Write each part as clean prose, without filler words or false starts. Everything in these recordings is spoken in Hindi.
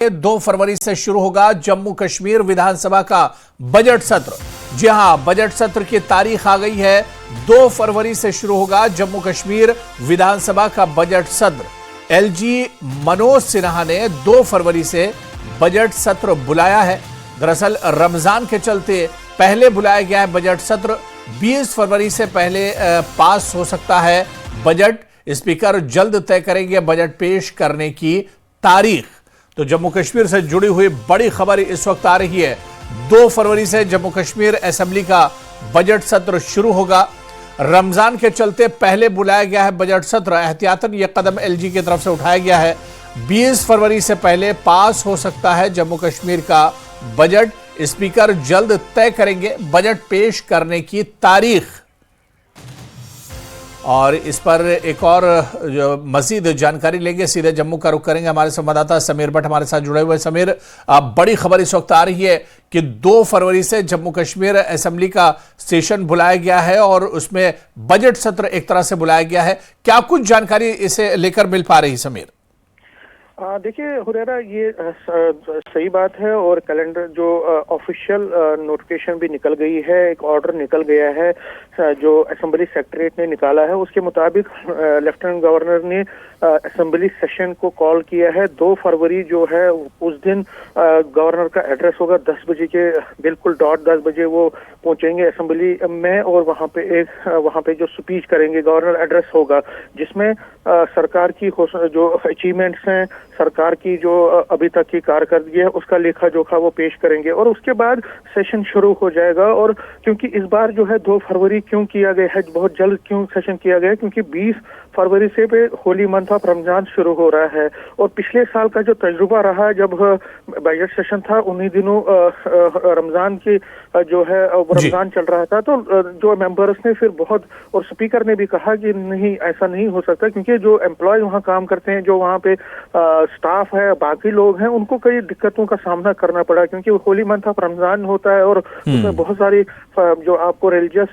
2 फरवरी से शुरू होगा जम्मू कश्मीर विधानसभा का बजट सत्र। जी हां, बजट सत्र की तारीख आ गई है। 2 फरवरी से शुरू होगा जम्मू कश्मीर विधानसभा का बजट सत्र। एलजी मनोज सिन्हा ने 2 फरवरी से बजट सत्र बुलाया है। दरअसल रमजान के चलते पहले बुलाया गया है बजट सत्र। 20 फरवरी से पहले पास हो सकता है बजट। स्पीकर जल्द तय करेंगे बजट पेश करने की तारीख। तो जम्मू कश्मीर से जुड़ी हुई बड़ी खबर इस वक्त आ रही है। 2 फरवरी से जम्मू कश्मीर असेंबली का बजट सत्र शुरू होगा। रमजान के चलते पहले बुलाया गया है बजट सत्र। एहतियातन यह कदम एलजी की तरफ से उठाया गया है। 20 फरवरी से पहले पास हो सकता है जम्मू कश्मीर का बजट। स्पीकर जल्द तय करेंगे बजट पेश करने की तारीख। और इस पर एक और मजीद जानकारी लेंगे, सीधे जम्मू का रुख करेंगे। हमारे संवाददाता समीर भट्ट हमारे साथ जुड़े हुए। समीर, बड़ी खबर इस वक्त आ रही है कि 2 फरवरी से जम्मू कश्मीर असेंबली का सेशन बुलाया गया है और उसमें बजट सत्र एक तरह से बुलाया गया है। क्या कुछ जानकारी इसे लेकर मिल पा रही समीर? देखिए हुरैरा, ये सही बात है और कैलेंडर जो ऑफिशियल नोटिफिकेशन भी निकल गई है, एक ऑर्डर निकल गया है जो असेंबली सेक्रेटरीट ने निकाला है। उसके मुताबिक लेफ्टिनेंट गवर्नर ने असेंबली सेशन को कॉल किया है। 2 फरवरी जो है उस दिन गवर्नर का एड्रेस होगा 10 बजे के बिल्कुल डॉट 10 बजे वो पहुंचेंगे असेंबली में और वहां पे जो स्पीच करेंगे गवर्नर एड्रेस होगा, जिसमें सरकार की जो अचीवमेंट्स हैं, सरकार की जो अभी तक की कारकर्दगी है उसका लेखा जोखा वो पेश करेंगे और उसके बाद सेशन शुरू हो जाएगा। और क्योंकि इस बार जो है 2 फरवरी क्यों किया गया है, बहुत जल्द क्यों सेशन किया गया है, क्योंकि 20 फरवरी से होली मंथ ऑफ रमजान शुरू हो रहा है। और पिछले साल का जो तजुर्बा रहा जब बजट सेशन था, उन्हीं दिनों रमजान की जो है रमजान चल रहा था, तो जो मेंबर्स ने फिर बहुत, और स्पीकर ने भी कहा कि नहीं, ऐसा नहीं हो सकता, क्योंकि जो एम्प्लॉय वहाँ काम करते हैं, जो वहाँ पे स्टाफ है, बाकी लोग हैं, उनको कई दिक्कतों का सामना करना पड़ा, क्योंकि होली मंथ ऑफ रमजान होता है और उसमें बहुत सारी जो आपको रिलीजियस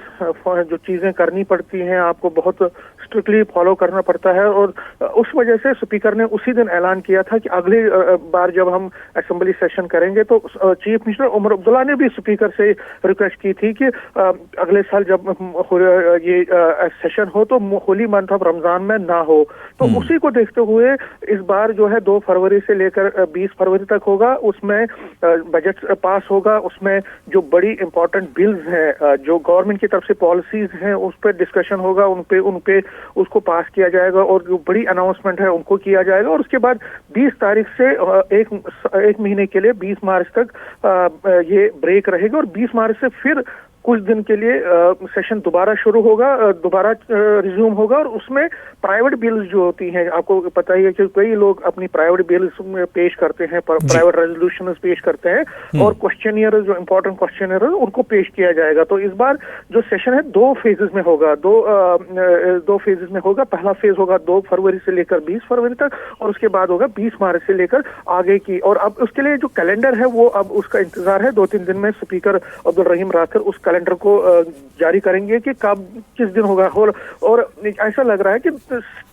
जो चीजें करनी पड़ती हैं, आपको बहुत स्ट्रिक्टली फॉलो करना पड़ता है। और उस वजह से स्पीकर ने उसी दिन ऐलान किया था कि अगली बार जब हम असेंबली सेशन करेंगे तो चीफ मिनिस्टर उमर अब्दुल्ला ने भी स्पीकर से रिक्वेस्ट की थी कि अगले साल जब ये सेशन हो तो होली मंथ ऑफ रमजान में ना हो। तो उसी को देखते हुए इस बार जो है 2 फरवरी से लेकर 20 फरवरी तक होगा, उसमें बजट पास होगा। उसमें जो बड़ी इंपॉर्टेंट बिल्स हैं, जो गवर्नमेंट की तरफ से पॉलिसीज हैं, उस पर डिस्कशन होगा, उन पे उसको पास किया जाएगा और जो बड़ी अनाउंसमेंट है उनको किया जाएगा। और उसके बाद 20 तारीख से एक महीने के लिए 20 मार्च तक ये ब्रेक रहेगा और 20 मार्च से फिर कुछ दिन के लिए सेशन दोबारा शुरू होगा, दोबारा रिज्यूम होगा। और उसमें प्राइवेट बिल्स जो होती हैं, आपको पता ही है कि कई लोग अपनी प्राइवेट बिल्स में पेश करते हैं, प्राइवेट रेजोल्यूशन पेश करते हैं और क्वेश्चनियर, जो इम्पोर्टेंट क्वेश्चनियर है, उनको पेश किया जाएगा। तो इस बार जो सेशन है 2 फेजेस में होगा, 2 फेजेस में होगा। पहला फेज होगा 2 फरवरी से लेकर 20 फरवरी तक और उसके बाद होगा 20 मार्च से लेकर आगे की। और अब उसके लिए जो कैलेंडर है वो अब उसका इंतजार है। 2-3 दिन में स्पीकर अब्दुल रहीम राथर उस कैलेंडर को जारी करेंगे कि कब किस दिन होगा। और ऐसा लग रहा है कि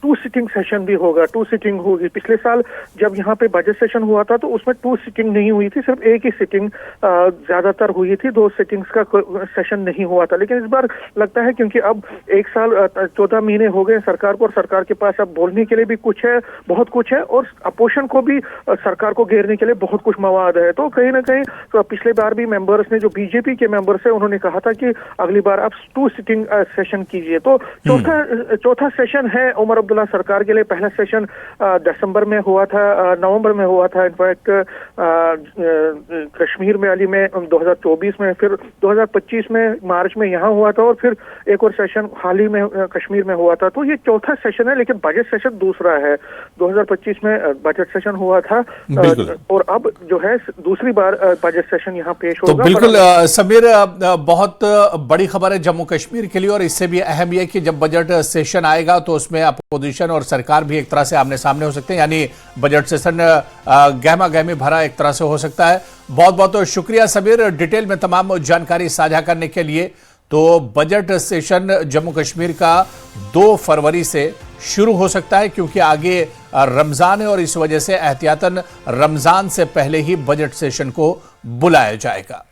2 सिटिंग सेशन भी होगा, 2 सिटिंग होगी। पिछले साल जब यहाँ पे बजट सेशन हुआ था तो उसमें 2 सिटिंग नहीं हुई थी, सिर्फ एक ही सिटिंग ज्यादातर हुई थी, 2 सिटिंग्स का सेशन नहीं हुआ था। लेकिन इस बार लगता है क्योंकि अब 1 साल 14 महीने हो गए सरकार को और सरकार के पास अब बोलने के लिए भी कुछ है, बहुत कुछ है, और अपोजिशन को भी सरकार को घेरने के लिए बहुत कुछ मवाद है। तो कहीं ना कहीं तो पिछले बार भी मेंबर्स ने, जो बीजेपी के मेंबर्स है, उन्होंने कहा था कि अगली बार आप 2 सिटिंग सेशन कीजिए। तो चौथा सेशन है उमर अब्दुल्ला सरकार के लिए। पहला सेशन दिसंबर में हुआ था, नवंबर में हुआ था, इनफैक्ट कश्मीर में अली में 2024 में, फिर 2025 में मार्च में यहाँ हुआ था और फिर एक और सेशन हाल ही में कश्मीर में हुआ था। तो ये चौथा सेशन है, लेकिन बजट सेशन दूसरा है। 2025 में बजट सेशन हुआ था और अब जो है दूसरी बार बजट सेशन यहाँ पेश होगा। तो बिल्कुल समीर, बहुत बड़ी खबर है जम्मू कश्मीर के लिए और इससे भी अहम यह कि जब बजट सेशन आएगा तो उसमें अपोजिशन और सरकार भी एक तरह से आमने सामने हो सकते हैं, यानी बजट सेशन गहमा गहमी भरा एक तरह से हो सकता है। बहुत बहुत शुक्रिया समीर, डिटेल में तमाम जानकारी साझा करने के लिए। तो बजट सेशन जम्मू कश्मीर का 2 फरवरी से शुरू हो सकता है, क्योंकि आगे रमजान है और इस वजह से एहतियातन रमजान से पहले ही बजट सेशन को बुलाया जाएगा।